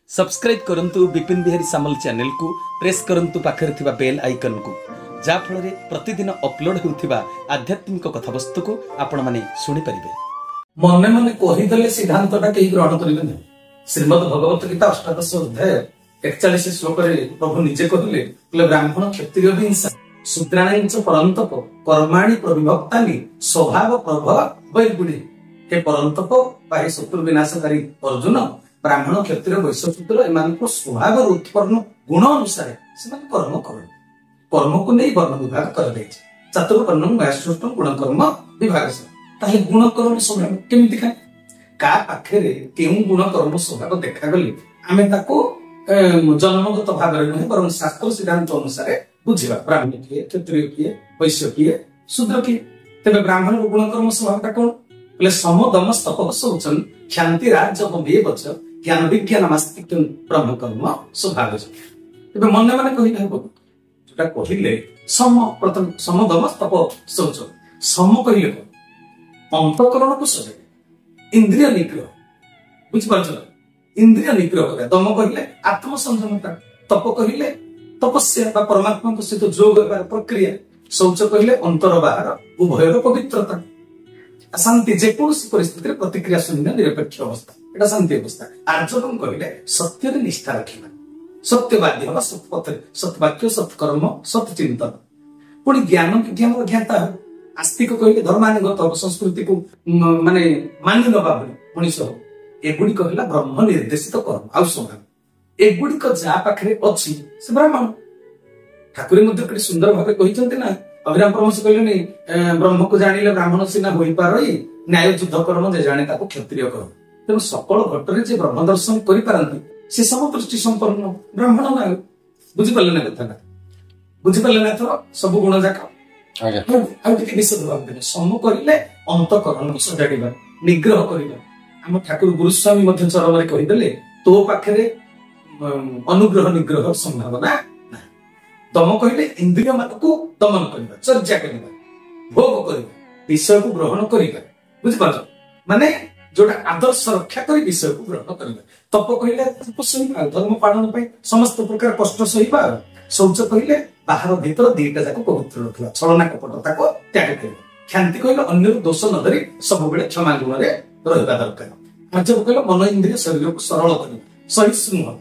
Subscribe करंतु विपिन बिहारी सामल channel को press करंतु पाखरे थिबा बेल आइकन को जा फल प्रतिदिन अपलोड होउथिबा आध्यात्मिक कथावस्तु को आपण माने सुनि परिबे। मने मने कहिदले सिद्धांतटा केही ग्रहण करिबे नै। श्रीमद् भगवत गीता अष्टादश अध्याय 41 श्लोक रे प्रभु निजे कहले ब्राह्मण क्षत्रिय हिंसा शूद्राणांच परंतप कर्माणि प्रविभक्तानि स्वभाव प्रभव वैगुणी। हे परंतप पाए शत्रु विनाशकारी अर्जुन ब्राह्मण क्षत्रिय वैश्य शूद्र एमानक स्वभाव उत्पन्न गुण अनुसार सेमान कर्म करन। कर्म को नहीं वर्ण विभाग कर दैछि। चतुर्वर्णम वैश्योष्टम गुण कर्म विभाग से ताहे गुण कर्म स्वभाव केमिति का का पाखरे केउ गुण कर्म स्वभाव देखा गली आमे ताको जन्मगत भाव रे नहीं परम शास्त्र सिद्धांत अनुसार बुझिबा। ब्राह्मण किए क्षत्रिय किए वैश्य किए शूद्र किए। तबे ब्राह्मण को गुण कर्म स्वभावटा कोन बोले सम दम तप शौचन क्षांति राजव वच ज्ञान विज्ञान आस्तिक ब्रह्म कर्म स्वभाव। तबे मने मने कहि नै जोटा कहिले सम प्रथम सम दम तप शौच सम कहिले अंतःकरण को सजे इंद्रिय निग्रह बुझ पाछ। इंद्रिय निग्रह करे दम कहिले आत्म संयमता तप कहिले तपस्या बा परमात्मा को सहित जोग होबार प्रक्रिया शौच कहिले अंतर बाहर उभयर पवित्रता शांति जेकोसी परिस्थिति रे प्रतिक्रिया शून्य निरपेक्ष अवस्था एटा शांति अवस्था। आर्जवम कहिले सत्य रे निष्ठा रखिबा सत्यवादी हवा सत्पथ सत्वाक्य सत्कर्म सत्चिंतन पुणी ज्ञान विज्ञान ज्ञाता आस्तिक कहिले धर्मानुगत संस्कृति को माने मानि नबा मनीष एगुडी कहला ब्रह्म निर्देशित कर्म आ स्वभाव एगुडी को जा पाखरे अछि से ब्राह्मण। ठाकुर मध्य केते सुंदर भाबे कहिसंते ना अभिराम परमहंस कहले ब्रह्म को जानिले ब्राह्मण सिना होई पारई न्याय युद्ध कर्म जे जाने ताको क्षत्रिय कर्म। तेणु सकल घटरे जे ब्रह्म दर्शन करि पारंती से समदृष्टि संपन्न ब्राह्मण ना बुझि पल्ले ना कथा बुझि पल्ले ना तो सब गुण जाका आ टिके विशद भाव देने सम करिले अंतःकरण सजाडिबा निग्रह करिबा। हम ठाकुर गुरुस्वामी मध्य चरण रे कहि देले तो पाखरे अनुग्रह निग्रह संभावना ना। दम कहिले इंद्रिय मानको दमन करिबा चर्चा करिबा भोग करिबा विषय को ग्रहण करिबा बुझि पाछ माने जोटा आदर्श रक्षा करी विषय को ग्रहण करिबा। तप कहिले तपस्या धर्म पालन पई समस्त प्रकार कष्ट सहिबा। शौच कहिले बाहर भीतर दीटा जाको पवित्र रखला छलना कपटता को त्याग करिबा। क्षांति कहिले अन्य दोष न धरि सब बेले क्षमा गुण रे रहबा दरकार। आजब कहिले मन इंद्रिय शरीर को सरल करिबा सहिष्णु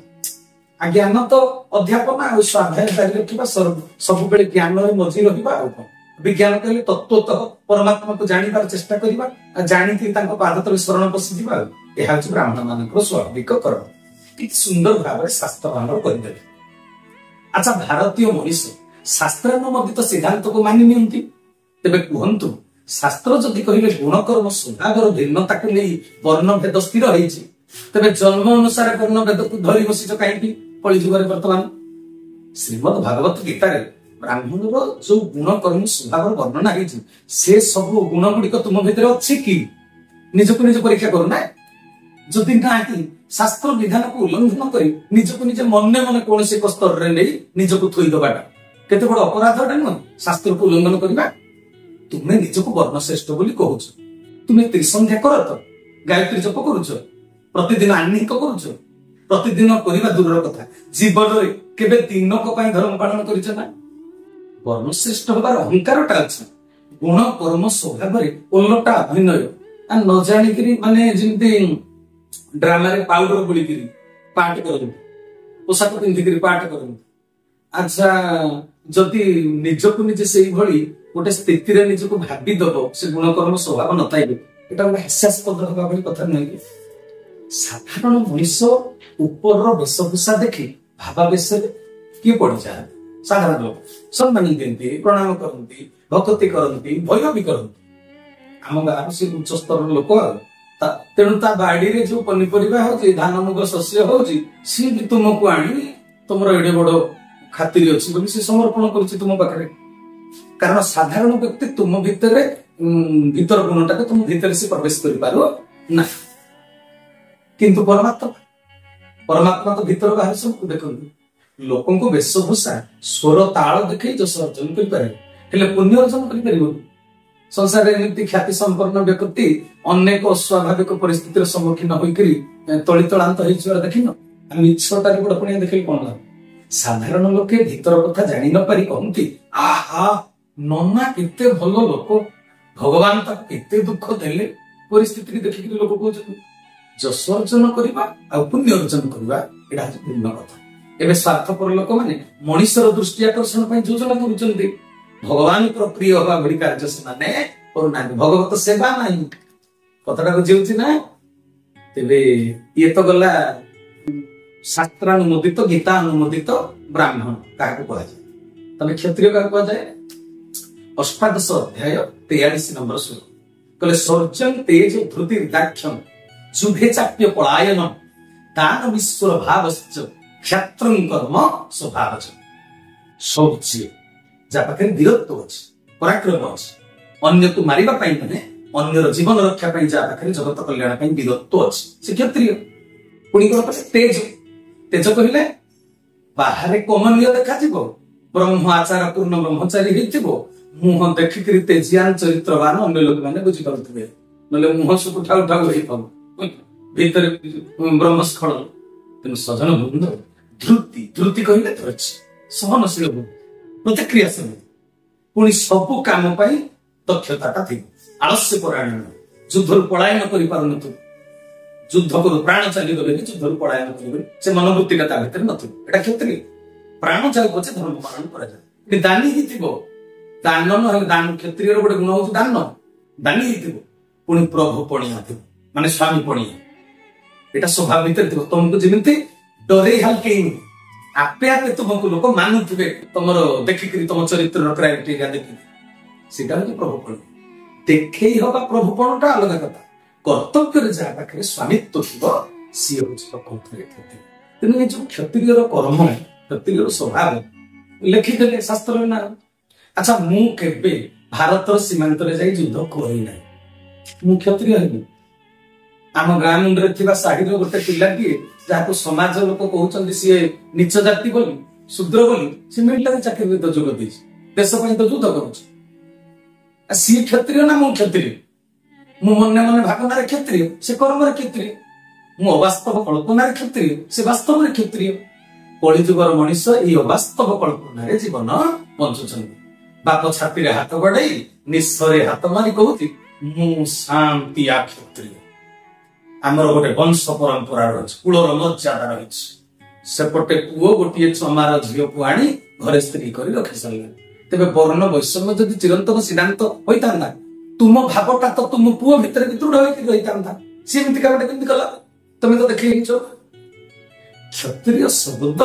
ज्ञान तो अध्यापन आ स्वाध्याय जारी रखिबा सब बेले ज्ञान रे मजी रहिबा। विज्ञान कहले तत्वतः परमात्मा को जानिबार चेष्टा करिबा जानिथि तांको पाद तले शरण पसि दिबा। एहा छि ब्राह्मण मानकर स्वाभाविक कर्म कि सुंदर भाव शास्त्र भाव करिदे। अच्छा भारतीय मनीष शास्त्र मध्य तो सिद्धांत को मानि नियंती तेबे कहंतु शास्त्र जदि कहिले गुण कर्म स्वभावर भिन्नता को नै वर्ण भेद स्थिर होईछि तेबे जन्म अनुसार वर्ण भेद को धरि बसिछ काहेकि पळि जुगरे वर्तमान श्रीमद् भागवत गीता रे ब्राह्मणर जो गुण कर्म स्वभाव वर्णना होईछि से सब गुण गुडिक तुम भितर अछि कि निजको निज परीक्षा करू ना। जदि नाही शास्त्र विधान को उल्लंघन करी निजको निज मने मने कोनसे एक स्तर रे नै निजको थोई दबाटा केते बड़ अपराधटा न शास्त्र को उल्लंघन करबा। तुमे निजको वर्ण श्रेष्ठ बोली कहउछ तुमे त्रिसंध्या करत गायत्री जप करूछ प्रतिदिन आन्निक करूछ प्रतिदिन करिबा दूरर कथा जीवन रे केबे दिनक पई धर्म पालन करिछ ना। वर्ण श्रेष्ठ होबार अहंकारटा अछि गुण कर्म स्वभाव रे ओलटा अभिनय आ न जानि करी माने जिंती ड्रामा रे पाउडर बुली करी पाठ करू पोशाक पिंधि करी पाठ करू। अच्छा जदि निजको निजे सेही भली गोटे स्थिति रे निजको भाबी दबो से गुण कर्म स्वभाव न ताइबे एटा गोटे हास्यास्पद होबा भली कथा नै कि साधारण मनुष्य ऊपर वेशभूषा देखि भावावेश किए पड़ जाए साधारण लोक सम्मान दियंती प्रणाम करती भक्ति करती भय भी करती आम गाँव से उच्च स्तर लोक तेणु ता बाड़ी रे जो पनीपरिया हो धान मुग शस्य हो सी भी तुमको आनी तुम एडे बड़ खातिर अच्छी बोली से समर्पण कर तुम पाखे कारण साधारण व्यक्ति तुम भितर भीतर गुणटा को तुम भीतर से प्रवेश कर पारो ना किंतु परमात्मा तो भीतर बाहर सब देखते लोकों को वेशभूषा स्वर ताल देखे जस अर्जन कर पुण्य अर्जन कर संसार एमती ख्याति संपन्न व्यक्ति अनेक अस्वाभाविक परिस्थितिर सम्मुखीन होइकरी तळितळांत होइछिबार देखिन ମିଛଟାରେ ବଡ ପୁଣି ଦେଖିଲେ କଣ ଲାଭ? ସାଧାରଣ ଲୋକେ ଭିତର କଥା ଜାଣି ନ ପାରି କହନ୍ତି, ଆହା ନନା କେତେ ଭଲ ଲୋକ, ଭଗବାନ ତାକୁ କେତେ ଦୁଃଖ ଦେଲେ। ପରିସ୍ଥିତିକି ଦେଖିକି ଲୋକ କହୁଛନ୍ତି। ଯଶ ଅର୍ଜନ କରିବା ଆଉ ପୁଣ୍ୟ ଅର୍ଜନ କରିବା ଏଇଟା ହଉଛି ଭିନ୍ନ କଥା। ଏବେ ସ୍ୱାର୍ଥପର ଲୋକମାନେ ମଣିଷର ଦୃଷ୍ଟି ଆକର୍ଷଣ ପାଇଁ ଯୋଜନା କରୁଛନ୍ତି। ଭଗବାନଙ୍କର ପ୍ରିୟ ହବା ଭଳି କାର୍ଯ୍ୟ ସେମାନେ କରୁନାହାନ୍ତି। ଭଗବତ ସେବା ନାହିଁ। କଥାଟା ବୁଝିଉଛି ନା? ତେବେ ଇଏ ତ ଗଲା ଶାସ୍ତ୍ରାନୁମୋଦିତ ଗୀତାନୁମୋଦିତ ବ୍ରାହ୍ମଣ କାହାକୁ କୁହାଯାଏ? ତମେ କ୍ଷତ୍ରିୟ କାହାକୁ କୁହାଯାଏ? ଅଷ୍ଟାଦଶ ଅଧ୍ୟାୟ 43 ନମ୍ବର ଶ୍ଲୋକ କହିଲେ, ଶୌର୍ଯ୍ୟଂ ତେଜ ଧୃତି ଦାକ୍ଷ୍ୟଂ ଯୁଧେ ଚାପ୍ୟ ପଳାୟନ ଦାନମୀଶ୍ୱର ଭାବଶ୍ଚ କ୍ଷତ୍ରଂ କର୍ମ ସ୍ୱଭାବଚ। ଶୌର୍ଯ୍ୟ, ଯାହା ପାଖରେ ବୀରତ୍ୱ ଅଛି, ପରାକ୍ରମ ଅଛି, ଅନ୍ୟକୁ ମାରିବା ପାଇଁ ମାନେ ଅନ୍ୟର ଜୀବନ ରକ୍ଷା ପାଇଁ ଯାହା ପାଖରେ ଜଗତ କଲ୍ୟାଣ ପାଇଁ ବୀରତ୍ୱ ଅଛି, ସେ କ୍ଷତ୍ରିୟ। ପୁଣି କଣ କରେ? ତେଜ। ତେଜ କହିଲେ ବାହାରେ କମନୀୟ ଦେଖାଯିବ, ବ୍ରହ୍ମ ଆଚାର ପୂର୍ଣ୍ଣ ବ୍ରହ୍ମଚାରୀ ହେଇଥିବ, ମୁହଁ ଦେଖିକିରି ତେଜିଆନ ଚରିତ୍ରବାନ ଅନ୍ୟ ଲୋକମାନେ ବୁଝିପାରୁଥିବେ। ନହେଲେ ମୁହଁ ସବୁ ଠାଉ ଠାଉ ହେଇପାରୁ, ଭିତରେ ବ୍ରହ୍ମସ୍ଖଳ। ତେଣୁ ସଜନ ବୃନ୍ଦ, ଧୃତି। ଧୃତି କହିଲେ ଧୈର୍ଯ୍ୟ, ସହନଶୀଳ, ପ୍ରତିକ୍ରିୟାଶୀଳ, ପୁଣି ସବୁ କାମ ପାଇଁ ଦକ୍ଷତାଟା ଥିବ। ଆଳସ୍ୟ ପରାୟଣ, ଯୁଦ୍ଧରୁ ପଳାୟନ କରିପାରୁନଥିବ, ଯୁଦ୍ଧ କରୁ ପ୍ରାଣ ଚାଲିଗଲେ ବି ଯୁଦ୍ଧରୁ ପଳାୟନ କରିବେ, ସେ ମନୋବୃତ୍ତିଟା ତା ଭିତରେ ନଥିବ। ଏଟା କ୍ଷତ୍ରିୟ। ପ୍ରାଣ ଯାଉ ପଛେ ଧର୍ମ ପାଳନ କରାଯାଏ। ଦାନୀ ହେଇଥିବ, ଦାନ ନହେଲେ ଦାନ, କ୍ଷତ୍ରିୟର ଗୋଟେ ଗୁଣ ହଉଛି ଦାନ। ଦାନୀ ହେଇଥିବ, ପୁଣି ପ୍ରଭୁ ପଣିଆ ଥିବ, ମାନେ ସ୍ୱାମୀ ପଣିଆ। ଏଟା ସ୍ୱଭାବ ଭିତରେ ଥିବ। ତମକୁ ଯେମିତି ଡରେଇ ହାଲକେଇନି, ଆପେ ଆପେ ତୁମକୁ ଲୋକ ମାନୁଥିବେ, ତମର ଦେଖିକିରି ତମ ଚରିତ୍ରର କ୍ରାଇଟେରିଆ ଦେଖିକି। ସେଇଟା ହଉଛି ପ୍ରଭୁ ପଣ। ଦେଖେଇ ହବା ପ୍ରଭୁପଣଟା ଅଲଗା କଥା। କର୍ତ୍ତବ୍ୟରେ ଯାହା ପାଖରେ ସ୍ୱାମିତ୍ୱ ଥିବ ସିଏ ହଉଛି ପ୍ରକୃତରେ କ୍ଷତ୍ରିୟ। ତେଣୁ ଏ ଯୋଉ କ୍ଷତ୍ରିୟର କର୍ମ, କ୍ଷତ୍ରିୟର ସ୍ୱଭାବ ଲେଖିଦେଲେ ଶାସ୍ତ୍ରରେ ନା। ଆଚ୍ଛା, ମୁଁ କେବେ ଭାରତର ସୀମାନ୍ତରେ ଯାଇ ଯୁଦ୍ଧ କରିନାହିଁ, ମୁଁ କ୍ଷତ୍ରିୟ ହେବି? ଆମ ଗାଁ ମୁଣ୍ଡରେ ଥିବା ସାହିର ଗୋଟେ ପିଲାଟିଏ, ଯାହାକୁ ସମାଜ ଲୋକ କହୁଛନ୍ତି ସିଏ ନିଚ ଜାତି ବୋଲି, ଶୂଦ୍ର ବୋଲି, ସେ ମିଳିଟାରୀ ଚାକିରିରେ ତ ଯୋଗ ଦେଇଛି, ଦେଶ ପାଇଁ ତ ଯୁଦ୍ଧ କରୁଛି। ସିଏ କ୍ଷତ୍ରିୟ ନା ମୁଁ କ୍ଷତ୍ରିୟ? ମୁଁ ମନେ ମନେ ଭାବନାରେ କ୍ଷତ୍ରିୟ, ସେ କର୍ମରେ କ୍ଷତ୍ରିୟ। ମୁଁ ଅବାସ୍ତବ କଳ୍ପନାରେ କ୍ଷତ୍ରିୟ, ସେ ବାସ୍ତବରେ କ୍ଷତ୍ରିୟ। କଳିଯୁଗର ମଣିଷ ଏଇ ଅବାସ୍ତବ କଳ୍ପନାରେ ଜୀବନ ବଞ୍ଚୁଛନ୍ତି। ବାପ ଛାତିରେ ହାତ ବଢେଇ ନିଃସ୍ୱରେ ହାତ ମାରି କହୁଛି, ମୁଁ ଶାନ୍ତିଆ କ୍ଷତ୍ରିୟ। ଆମର ଗୋଟେ ବଂଶ ପରମ୍ପରା ରହିଛି, କୁଳର ମର୍ଯ୍ୟାଦା ରହିଛି। ସେପଟେ ପୁଅ ଗୋଟିଏ ଚମାର ଝିଅକୁ ଆଣି ଘରେ ସ୍ତ୍ରୀ କରି ରଖି ସାରିଲେଣି। ତେବେ ବର୍ଣ୍ଣ ବୈଷମ୍ୟ ଯଦି ଚିରନ୍ତନ ସିଦ୍ଧାନ୍ତ ହୋଇଥାନ୍ତା, ତୁମ ଭାବଟା ତ ତୁମ ପୁଅ ଭିତରେ ବି ଦୃଢ ହୋଇକି ରହିଥାନ୍ତା। ସିଏ ଏମିତି କାମଟା କେମିତି କଲା? ତମେ ତ ଦେଖେଇଛ। କ୍ଷତ୍ରିୟ ଶବ୍ଦ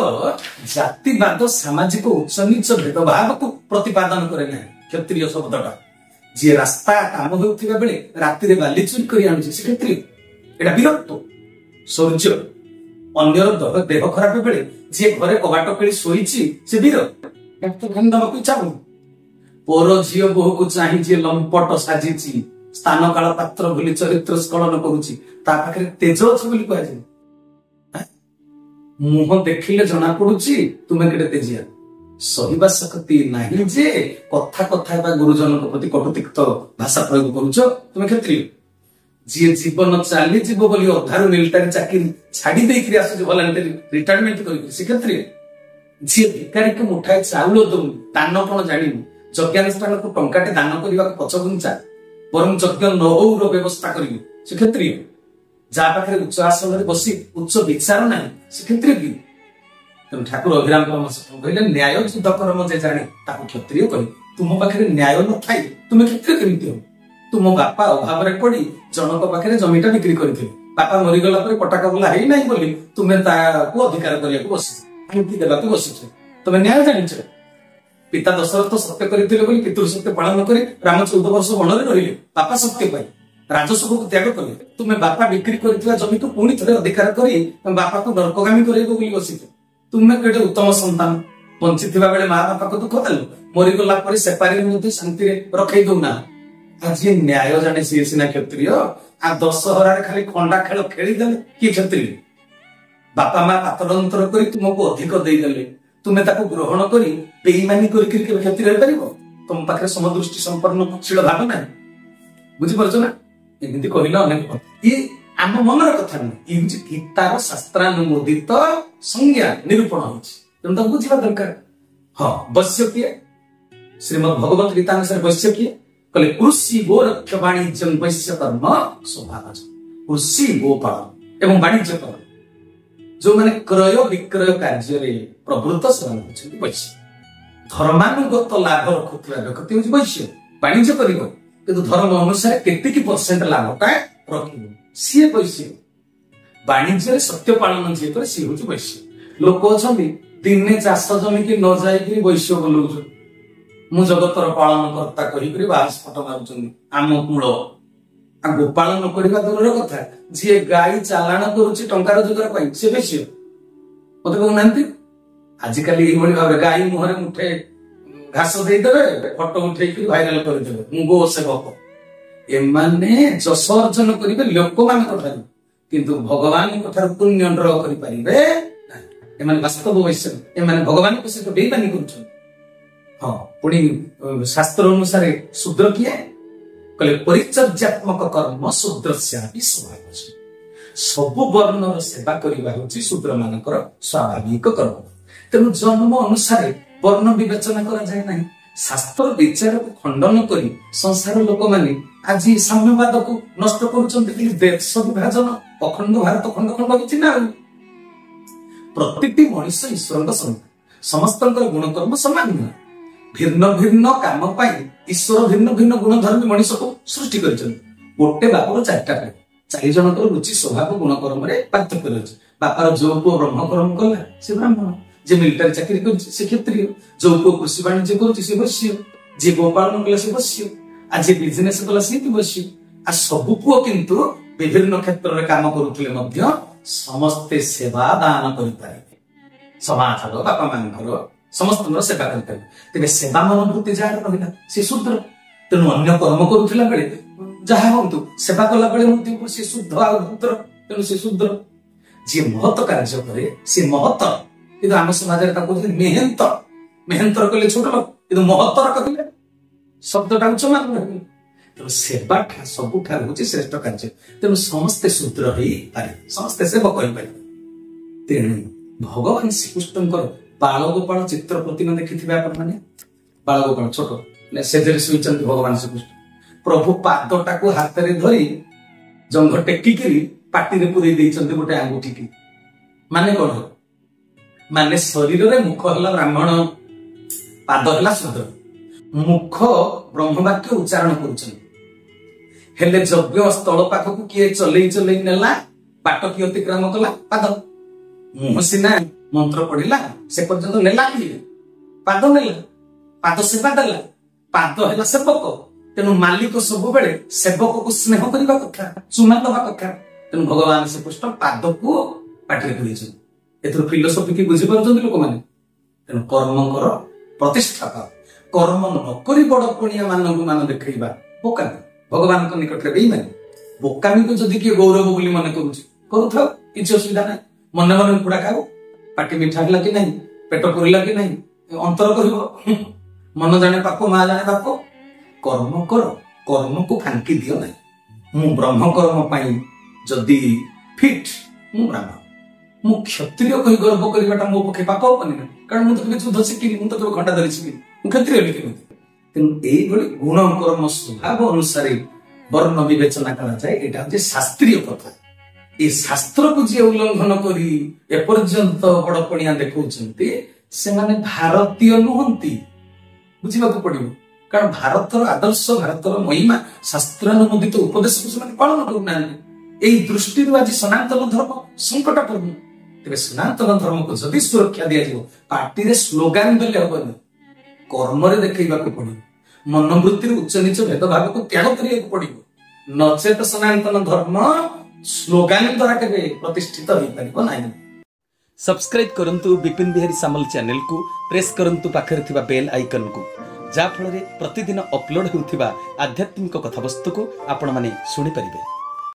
ଜାତିବାଦ, ସାମାଜିକ ଉଚ୍ଚ ନିଚ ଭେଦଭାବକୁ ପ୍ରତିପାଦନ କରେ ନାହିଁ। କ୍ଷତ୍ରିୟ ଶବ୍ଦଟା ଯିଏ ରାସ୍ତା କାମ ହେଉଥିବା ବେଳେ ରାତିରେ ବାଲି ଚୁରି କରି ଆଣୁଛି, ସେ କ୍ଷତ୍ରିୟ। ଏଟା ବୀରତ୍ୱ, ଶୌର୍ଯ୍ୟ। ଅନ୍ୟର ଦେହ ଖରାପ ବେଳେ ଯିଏ ଘରେ କବାଟ ଖେଳି ଶୋଇଛି, ସେ ବୀର। ଦବାକୁ ଇଚ୍ଛା ହଉନି। ପର ଝିଅ ବୋହୂକୁ ଚାହିଁ ଯିଏ ଲମ୍ପଟ ସାଜିଛି, ସ୍ଥାନ କାଳ ପାତ୍ର ଭୁଲି ଚରିତ୍ର ସ୍ଖଳନ କରୁଛି, ତା ପାଖରେ ତେଜ ଅଛି ବୋଲି କୁହାଯାଏ। ମୁହଁ ଦେଖିଲେ ଜଣା ପଡୁଛି ତୁମେ କେତେ ତେଜିଆ। ସହିବା ଶକ୍ତି ନାହିଁ ଯେ କଥା କଥା ହେବା ଗୁରୁଜନଙ୍କ ପ୍ରତି କଟୁତିକ୍ତ ଭାଷା ପ୍ରୟୋଗ କରୁଛ, ତୁମେ କ୍ଷତ୍ରିୟ। ଯିଏ ଜୀବନ ଚାଲିଯିବ ବୋଲି ଅଧାରୁ ମିଲିଟାରୀ ଚାକିରି ଛାଡି ଦେଇକିରି ଆସୁଛି, ଭଲାଣ୍ଟାରୀ ରିଟାୟାରମେଣ୍ଟ କରିକି, ସେ କ୍ଷତ୍ରିୟ। ଯିଏ ଭିକାରୀକୁ ମୁଠାଏ ଚାଉଳ ଦଉନି, ଦାନ କଣ ଜାଣିନି, ଯଜ୍ଞାନୁଷ୍ଠାନକୁ ଟଙ୍କାଟେ ଦାନ କରିବାକୁ ପଛଘୁଞ୍ଚା, ବରଂ ଯଜ୍ଞ ନ ହଉର ବ୍ୟବସ୍ଥା କରିବି, ସେ କ୍ଷତ୍ରିୟ। ଯାହା ପାଖରେ ଉଚ୍ଚ ଆସନରେ ବସି ଉଚ୍ଚ ବିଚାର ନାହିଁ, ସେ କ୍ଷତ୍ରିୟ କି? ତେଣୁ ଠାକୁର ଅଭିରାମ ପରମହଂସ କହିଲେ, ନ୍ୟାୟ ଯୁଦ୍ଧ କର୍ମ ଯେ ଜାଣେ ତାକୁ କ୍ଷତ୍ରିୟ କହିଲେ। ତୁମ ପାଖରେ ନ୍ୟାୟ ନଥାଇ ତୁମେ କ୍ଷତ୍ରିୟ କେମିତି ହବ? ତୁମ ବାପା ଅଭାବରେ ପଡି ଜଣକ ପାଖରେ ଜମିଟା ବିକ୍ରି କରିଥିଲେ, ବାପା ମରିଗଲା ପରେ ପଟାକା ବୋଲା ହେଇନାହିଁ ବୋଲି ତୁମେ ତାକୁ ଅଧିକାର କରିବାକୁ ବସିଛ, ଆଇତି ଦେବାକୁ ବସିଛ। ତମେ ନ୍ୟାୟ ଜାଣିଛ? ପିତା ଦଶରଥ ସତ୍ୟ କରିଥିଲେ ବୋଲି ପିତୃ ସତ୍ୟ ପାଳନ କରି ରାମ 14 ବର୍ଷ ବନରେ ରହିଲେ, ବାପା ସତ୍ୟ ପାଇଁ ରାଜସଭାକୁ ତ୍ୟାଗ କଲେ। ତୁମେ ବାପା ବିକ୍ରି କରିଥିବା ଜମିକୁ ପୁଣି ଥରେ ଅଧିକାର କରି ବାପାକୁ ନରକଗାମୀ କରିବାକୁ ବୋଲି ବସିଛ। ତୁମେ କେତେ ଉତ୍ତମ ସନ୍ତାନ, ବଞ୍ଚିଥିବା ବେଳେ ମା ବାପାକୁ ଦୁଃଖ ଦେଲ, ମରିଗଲା ପରେ ସେପାରୀରେ ମଧ୍ୟ ଶାନ୍ତିରେ ରଖେଇ ଦଉନା। ଆଜି ନ୍ୟାୟ ଜାଣେ ସିଏ ସିନା କ୍ଷତ୍ରିୟ। ଆଉ ଦଶହରାରେ ଖାଲି ଖଣ୍ଡା ଖେଳ ଖେଳିଦେଲେ କିଏ କ୍ଷତ୍ରିୟ? ବାପା ମା ପାତର ଅନ୍ତର କରି ତୁମକୁ ଅଧିକ ଦେଇଦେଲେ, ତୁମେ ତାକୁ ଗ୍ରହଣ କରି ବେଇମାନି କରିକି କେବେ କ୍ଷତ୍ରିୟ ହେଇପାରିବ? ତମ ପାଖରେ ସମଦୃଷ୍ଟି ସମ୍ପନ୍ନଶୀଳ ଭାବ ନାହିଁ। ବୁଝିପାରୁଛ ନା? ଏମିତି କହିଲେ ଅନେକ କଥା। ଇଏ ଆମ ମନର କଥା ନୁହେଁ, ଇଏ ହଉଛି ଗୀତାର ଶାସ୍ତ୍ରାନୁମୋଦିତ ସଂଜ୍ଞା ନିରୂପଣ ହଉଛି। ତେଣୁ ତାକୁ ବୁଝିବା ଦରକାର। ହଁ, ବୈଶ୍ୟ କିଏ? ଶ୍ରୀମଦ୍ ଭଗବତ ଗୀତା ଅନୁସାରେ ବୈଶ୍ୟ କିଏ? କହିଲେ କୃଷି ଗୋରକ୍ଷ ବାଣିଜ୍ୟ ବୈଶ୍ୟ କର୍ମ ସ୍ୱଭାବଜ। କୃଷି ଗୋପାଳନ ଏବଂ ବାଣିଜ୍ୟ କର୍ମ, ଯୋଉମାନେ କ୍ରୟ ବିକ୍ରୟ କାର୍ଯ୍ୟରେ ପ୍ରବୃତ୍ତ ସେମାନେ ହଉଛନ୍ତି ବୈଶ୍ୟ। ଧର୍ମାନୁଗତ ଲାଭ ରଖୁଥିବା ବ୍ୟକ୍ତି ହଉଛି ବୈଶ୍ୟ। ବାଣିଜ୍ୟ କରିବ କିନ୍ତୁ ଧର୍ମ ଅନୁସାରେ କେତିକି ପରସେଣ୍ଟ ଲାଭଟା ରଖିବ, ସିଏ ବୈଶ୍ୟ। ବାଣିଜ୍ୟରେ ସତ୍ୟ ପାଳନ ଯିଏ କରେ ସିଏ ହଉଛି ବୈଶ୍ୟ। ଲୋକ ଅଛନ୍ତି ଦିନେ ଚାଷ ଜମିକି ନ ଯାଇକିରି ବୈଶ୍ୟ ବୋଲଉଛନ୍ତି, ମୁଁ ଜଗତର ପାଳନ କର୍ତ୍ତା କହିକରି ବାହାସ ଫଟ ମାରୁଛନ୍ତି ଆମ କୂଳ। ଆଉ ଗୋପାଳନ କରିବା ଦୂରର କଥା, ଯିଏ ଗାଈ ଚାଲାଣ କରୁଛି ଟଙ୍କା ରୋଜଗାର ପାଇଁ ସେ ବୈଶ୍ୟ। ମତେ କହୁନାହାନ୍ତି ଆଜିକାଲି ଏଇଭଳି ଭାବରେ ଗାଈ ମୁହଁରେ ମୁଠେ ଘାସ ଦେଇଦେବେ, ଫଟୋ ଉଠେଇକି ଭାଇରାଲ କରିଦେବେ, ମୁଁ ଗୋ ସେବକ। ଏମାନେ ଯଶ ଅର୍ଜନ କରିବେ ଲୋକମାନଙ୍କ ଠାରୁ, କିନ୍ତୁ ଭଗବାନଙ୍କ ଠାରୁ ପୁଣ୍ୟ ଡ୍ର କରିପାରିବେ ନାହିଁ। ଏମାନେ ବାସ୍ତବ ବୈଶ୍ୟ, ଏମାନେ ଭଗବାନଙ୍କ ସହିତ ବେଇମାନି କରୁଛନ୍ତି। ହଁ, ପୁଣି ଶାସ୍ତ୍ର ଅନୁସାରେ ଶୂଦ୍ର କିଏ? କହିଲେ ପରିଚର୍ଯ୍ୟାତ୍ମକ କର୍ମ ଶୂଦ୍ରସ୍ୟାପି ସ୍ୱଭାବଜ। ସବୁ ବର୍ଣ୍ଣର ସେବା କରିବା ହଉଛି ଶୂଦ୍ର ମାନଙ୍କର ସ୍ୱାଭାବିକ କର୍ମ। ତେଣୁ ଜନ୍ମ ଅନୁସାରେ ବର୍ଣ୍ଣ ବିବେଚନା କରାଯାଏ ନାହିଁ। ଶାସ୍ତ୍ର ବିଚାରକୁ ଖଣ୍ଡନ କରି ସଂସାର ଲୋକମାନେ ଆଜି ସାମ୍ୟବାଦକୁ ନଷ୍ଟ କରୁଛନ୍ତି। କିନ୍ତୁ ଦେଶ ବିଭାଜନ, ଅଖଣ୍ଡ ଭାରତ ଖଣ୍ଡ ଖଣ୍ଡ ହେଉଛି ନା। ପ୍ରତିଟି ମଣିଷ ଈଶ୍ୱରଙ୍କ ସନ୍ତାନ, ସମସ୍ତଙ୍କର ଗୁଣକର୍ମ ସମାନ ନୁହେଁ। ଭିନ୍ନ ଭିନ୍ନ କାମ ପାଇଁ ଈଶ୍ୱର ଭିନ୍ନ ଭିନ୍ନ ଗୁଣଧର୍ମୀ ମଣିଷକୁ ସୃଷ୍ଟି କରିଛନ୍ତି। ଗୋଟେ ବାପର ଚାରିଟା ପାଇଁ, 4 ଜଣଙ୍କର ରୁଚି ସ୍ୱଭାବ ଗୁଣକର୍ମରେ ପାର୍ଥକ୍ୟ ରହିଛି। ବାପାର ଯୋଉ ପୁଅ ବ୍ରହ୍ମକର୍ମ କଲା ସେ ବ୍ରାହ୍ମଣ, ଯେ ମିଲିଟାରୀ ଚାକିରି କରୁଛି ସେ କ୍ଷତ୍ରିୟ, ଯୋଉ ପୁଅ କୃଷି ବାଣିଜ୍ୟ କରୁଛି ସେ ବୈଶ୍ୟ, ଯିଏ ଗୋପାଳନ କଲା ସେ ବୈଶ୍ୟ, ଆଉ ଯିଏ ବିଜନେସ କଲା ସେ ବି ବୈଶ୍ୟ। ଆଉ ସବୁ ପୁଅ କିନ୍ତୁ ବିଭିନ୍ନ କ୍ଷେତ୍ରରେ କାମ କରୁଥିଲେ ମଧ୍ୟ ସମସ୍ତେ ସେବା ଦାନ କରିପାରିବେ। ସମାଜର ବାପା ମାନଙ୍କର ସମସ୍ତଙ୍କର ସେବା କରିପାରିବେ। ତେବେ ସେବା ମନୋବୃତ୍ତି ଯାହାର ରହିଲା ସେ ଶୂଦ୍ର। ତେଣୁ ଅନ୍ୟ କର୍ମ କରୁଥିଲା ବେଳେ ଯାହା ହୁଅନ୍ତୁ, ସେବା କଲା ବେଳେ ମଧ୍ୟ ସେ ଶୁଦ୍ଧ ଆଉ ଭଦ୍ର, ତେଣୁ ସେ ଶୂଦ୍ର। ଯିଏ ମହତ କାର୍ଯ୍ୟ କରେ ସେ ମହତ, କିନ୍ତୁ ଆମ ସମାଜରେ ତାକୁ କହୁଛନ୍ତି ମେହେନ୍ତ। ମେହେନ୍ତର କହିଲେ ଛୋଟ ଲୋକ, କିନ୍ତୁ ମହତର କହିଲେ ଶବ୍ଦଟା ଉଚ୍ଚମାନ ରହିବ। ତେଣୁ ସେବାଟା ସବୁଠାରୁ ହଉଛି ଶ୍ରେଷ୍ଠ କାର୍ଯ୍ୟ। ତେଣୁ ସମସ୍ତେ ଶୂଦ୍ର ହେଇପାରିବେ, ସମସ୍ତେ ସେବକ ହେଇପାରିବେ। ତେଣୁ ଭଗବାନ ଶ୍ରୀକୃଷ୍ଣଙ୍କର ବାଳଗୋପାଳ ଚିତ୍ର ପ୍ରତିମା ଦେଖିଥିବେ ଆପଣମାନେ। ବାଳଗୋପାଳ ଛୋଟ ସେଜରେ ଶୋଇଛନ୍ତି ଭଗବାନ ଶ୍ରୀକୃଷ୍ଣ। ପ୍ରଭୁ ପାଦଟାକୁ ହାତରେ ଧରି ଜଙ୍ଘ ଟେକିକିରି ପାଟିରେ ପୁରେଇ ଦେଇଛନ୍ତି ଗୋଟେ ଆଙ୍ଗୁଠିକି। ମାନେ କଣ? ମାନେ ଶରୀରରେ ମୁଖ ହେଲା ବ୍ରାହ୍ମଣ, ପାଦ ହେଲା ଶୂଦ୍ର। ମୁଖ ବ୍ରହ୍ମବାକ୍ୟ ଉଚ୍ଚାରଣ କରୁଛନ୍ତି, ହେଲେ ଯଜ୍ଞ ସ୍ଥଳ ପାଖକୁ କିଏ ଚଲେଇ ଚଲେଇ ନେଲା, ବାଟ କିଏ ଅତିକ୍ରମ କଲା? ପାଦ। ମୁହଁ ସିନା ମନ୍ତ୍ର ପଢିଲା, ସେ ପର୍ଯ୍ୟନ୍ତ ନେଲା କିଏ? ପାଦ ନେଲା, ପାଦ ସେବା ଦେଲା, ପାଦ ହେଲା ସେବକ। ତେଣୁ ମାଲିକ ସବୁବେଳେ ସେବକକୁ ସ୍ନେହ କରିବା କଥା, ଚୁମା ଦେବା କଥା। ତେଣୁ ଭଗବାନ ଶ୍ରୀକୃଷ୍ଣ ପାଦକୁ ପାଟିରେ ପୁରେଇଛନ୍ତି। ଏଥିରୁ ଫିଲୋସଫି କି ବୁଝିପାରୁଛନ୍ତି ଲୋକମାନେ? ତେଣୁ କର୍ମଙ୍କର ପ୍ରତିଷ୍ଠାତା, କର୍ମ ନକରି ବଡ ପଣିଆ ମାନଙ୍କୁ ମାନ ଦେଖେଇବା ବୋକାମି, ଭଗବାନଙ୍କ ନିକଟରେ ବେଇମାନି। ବୋକାମିକୁ ଯଦି କିଏ ଗୌରବ ବୋଲି ମନେ କରୁଛି, କରୁଥାଉ, କିଛି ଅସୁବିଧା ନାହିଁ। ମନେ ମନେ କୁକୁଡ଼ା ଖାଉ, ପାଟି ମିଠା ହେଲା କି ନାହିଁ, ପେଟ ପୁରିଲା କି ନାହିଁ, ଅନ୍ତର କହିବ। ମନ ଜାଣେ ପାପ, ମା ଜାଣେ ପାପ। କର୍ମ କର, କର୍ମକୁ ଫାଙ୍କି ଦିଅ ନାହିଁ। ମୁଁ ବ୍ରହ୍ମକର୍ମ ପାଇଁ ଯଦି ଫିଟ୍, ମୁଁ ବ୍ରାହ୍ମଣ। ମୁଁ କ୍ଷତ୍ରିୟ କହି ଗର୍ବ କରିବାଟା ମୋ ପକ୍ଷେ ପାପ ହବନି ନା, କାରଣ ମୁଁ ତ କେବେ ଯୁଦ୍ଧ ଶିଖିନି, ମୁଁ ତ କେବେ ଘଣ୍ଟା ଧରି ଶିଖିନି, ମୁଁ କ୍ଷତ୍ରିୟ ହେଲି କେମିତି? ତେଣୁ ଏଇଭଳି ଗୁଣ କର୍ମ ସ୍ୱଭାବ ଅନୁସାରେ ବର୍ଣ୍ଣ ବିବେଚନା କରାଯାଏ। ଏଇଟା ହଉଛି ଶାସ୍ତ୍ରୀୟ କଥା। এই ଶାସ୍ତ୍ରକୁ ଯିଏ ଉଲ୍ଲଂଘନ କରି ଏପର୍ଯ୍ୟନ୍ତ ବଡପଣିଆ ଦେଖାଉଛନ୍ତି, ସେମାନେ ଭାରତୀୟ ନୁହନ୍ତି। ବୁଝିବାକୁ ପଡିବ, କାରଣ ଭାରତର ଆଦର୍ଶ, ଭାରତର ମହିମା, ଶାସ୍ତ୍ରାନୁମୋଦିତ ଉପଦେଶକୁ ସେମାନେ ପାଳନ କରୁନାହାନ୍ତି। এই ଦୃଷ୍ଟିରୁ ଆଜି ସନାତନ ଧର୍ମ ସଙ୍କଟପୂର୍ଣ୍ଣ। ତେବେ ସନାତନ ଧର୍ମକୁ ଯଦି ସୁରକ୍ଷା ଦିଆଯିବ, ପାଟିରେ ସ୍ଲୋଗାନ ଦେଲେ ହବନି, କର୍ମରେ ଦେଖେଇବାକୁ ପଡିବ। ମନୋବୃତ୍ତିରୁ ଉଚ୍ଚ ନିଚ ଭେଦଭାବକୁ ତ୍ୟାଗ କରିବାକୁ ପଡିବ। ନଚେତ ସନାତନ ଧର୍ମ ସ୍ଲୋଗାନ ଦ୍ୱାରା କେବେ ପ୍ରତିଷ୍ଠିତ ହୋଇପାରିବ ନାହିଁ। सब्सक्राइब करंतु विपिन बिहारी सामल चैनल को प्रेस करंतु पाखरे थिबा बेल आइकन को, जा फଳରେ प्रतिदिन अपलोड हेउथिबा आध्यात्मिक कथावस्तु को आपण माने सुनि परिबे।